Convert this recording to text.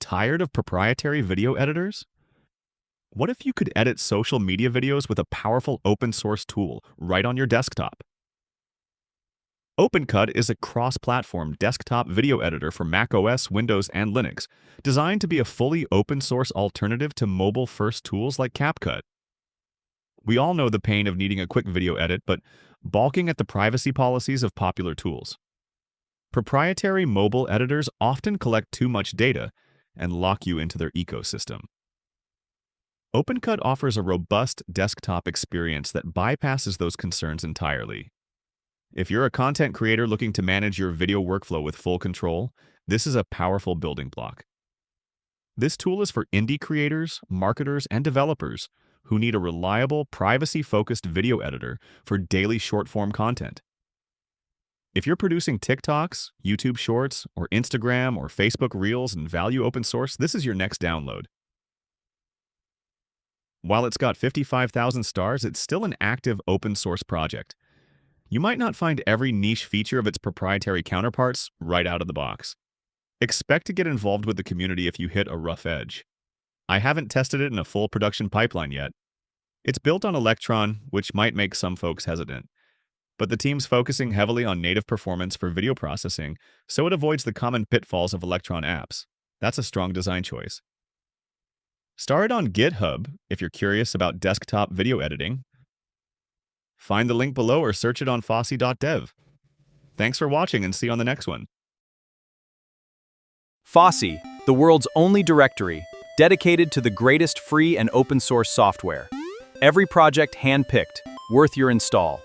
Tired of proprietary video editors? What if you could edit social media videos with a powerful open source tool right on your desktop? OpenCut is a cross-platform desktop video editor for macOS, Windows, and Linux, designed to be a fully open-source alternative to mobile-first tools like CapCut. We all know the pain of needing a quick video edit, but balking at the privacy policies of popular tools. Proprietary mobile editors often collect too much data and lock you into their ecosystem. OpenCut offers a robust desktop experience that bypasses those concerns entirely. If you're a content creator looking to manage your video workflow with full control, this is a powerful building block. This tool is for indie creators, marketers, and developers who need a reliable, privacy-focused video editor for daily short-form content. If you're producing TikToks, YouTube Shorts, or Instagram or Facebook Reels and value open source, this is your next download. While it's got 55,000 stars, it's still an active open source project. You might not find every niche feature of its proprietary counterparts right out of the box. Expect to get involved with the community if you hit a rough edge. I haven't tested it in a full production pipeline yet. It's built on Electron, which might make some folks hesitant. But the team's focusing heavily on native performance for video processing, so it avoids the common pitfalls of Electron apps. That's a strong design choice. Start it on GitHub if you're curious about desktop video editing. Find the link below or search it on fossy.dev. Thanks for watching and see you on the next one. Fossy, the world's only directory, dedicated to the greatest free and open source software. Every project hand-picked, worth your install.